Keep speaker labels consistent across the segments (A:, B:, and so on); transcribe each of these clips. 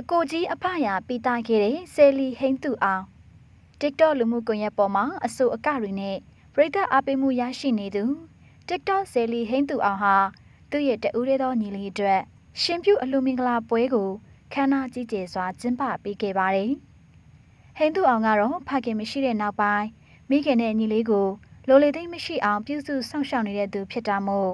A: အကိုကြီးအဖရာပိတာခဲ့တဲ့ဆယ်လီဟိန်းသူအောင် TikTok လူမှုကွန်ရက်ပေါ်မှာအဆိုအကတွေနဲ့ပရိသတ်အားပေးမှုရရှိနေသူ TikTok ဆယ်လီဟိန်းသူအောင်ဟာသူ့ရဲ့တဦးတည်းသောညီလေးအတွက်ရှင်ပြုအလှမင်္ဂလာပွဲကိုခမ်းနားကြီးကျယ်စွာကျင်းပပေးခဲ့ပါတယ်။ဟိန်းသူအောင်ကတော့ဖခင်မရှိတဲ့နောက်ပိုင်းမိခင်နဲ့ညီလေးကိုလိုလေသိမ့်မရှိအောင်ပြုစုစောင့်ရှောက်နေတဲ့သူဖြစ်တာမို့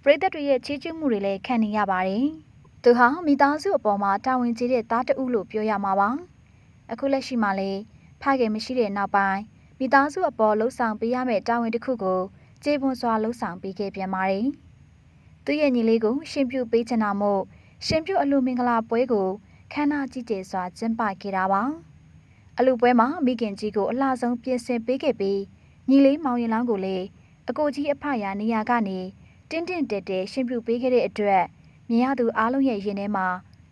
A: ပရိသတ်တွေရဲ့ချီးကျူးမှုတွေလည်းခံနေရပါတယ်။သူဟာမိသားစုအပေါ်မှာတာဝန်ကြီးတဲ့သားတဦးလို့ပြောရမှာပါ။အခုလက်ရှိမှာလည်းဖခင်မရှိတဲ့နောက်ပိုင်းမိသားစုအပေါ်လှုပ်ဆောင်ပေးရမယ့်တာဝန်တစ်ခုကိုကျေပွန်စွာလှုပ်ဆောင်ပေးခဲ့ပြန်ပါတယ်။သူ့ရဲ့ညီလေးကိုရှင်ပြုပေးချင်တာမို့ရှင်ပြုအလှမင်္ဂလာပွဲကိုခမ်းနားကြီးကျယ်စွာကျင်းပခဲ့တာပါ။အလှပွဲမှာမိခင်ကြီးကိုအလှဆုံးပြင်ဆင်ပေးခဲ့ပြီးညီလေးမောင်ရင်လောင်းကိုလည်းအကိုကြီးအဖရာနေရာကနေတင်းတင်းတဲတဲရှင်ပြုပေးခဲ့တဲ့အတွက်မြင်ရသူအားလုံးရဲ့ရင်ထဲမှာ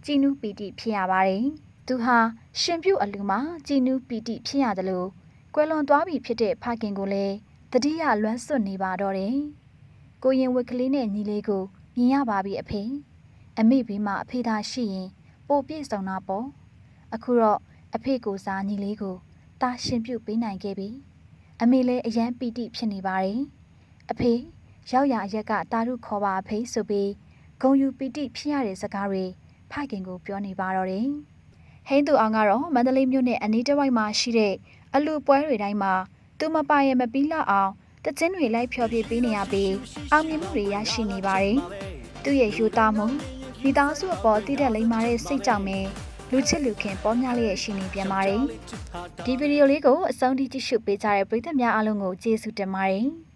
A: ကြည်နူးပီတိဖြစ်ရပါတယ်။သူဟာရှင်ပြုအလှမှာကြည်နူးပီတိဖြစ်ရတယ်လို့ကွယ်လွန်သွားပြီဖြစ်တဲ့ဖခင်ကိုလည်းတတိယလွမ်းဆွတ်နေပါတော့တယ်။ကိုရင်ဝက်ကလေးနဲ့ညီလေးကိုမြင်ရပါပြီအဖေ။အမေဘေးမှာအဖေသာရှိရင်ပိုပြည့်စုံတာပေါ့။အခုတော့အဖေကိုစားညီလေးကိုတာရှင်ပြုပေးနိုင်ခဲ့ပြီ။အမေလည်းအယမ်းပီတိဖြစ်နေပါတယ်။အဖေရောက်ရအရက်ကတာရုခေါ်ပါအဖေဆိုပြီးဂုံယူပီတိဖြစ်ရတဲ့စကားတွေဖခင်ကိုပြောနေပါတော့တယ်။ဟိန်းသူအောင်ကတော့မန္တလေးမြို့နယ်အနီးတစ်ဝိုက်မှာရှိတဲ့အလူပွဲတွေတိုင်းမှာသူမပါရင်မပြီးလောက်အောင်တခြင်းတွေလိုက်ဖျော်ဖြေပေးနေရပြီးအောင်မြင်မှုတွေရရှိနေပါတယ်။သူ့ရဲ့ယူသားမှုမိသားစုအပေါ်တည်တဲ့လိမ္မာတဲ့စိတ်ကြောင့်ပဲလူချစ်လူခင်ပေါ်များလျက်ရှိနေပြန်ပါတယ်။ဒီဗီဒီယိုလေးကိုအဆုံးထိကြည့်ရှုပေးကြတဲ့ပရိသတ်များအားလုံးကိုကျေးဇူးတင်ပါတယ်။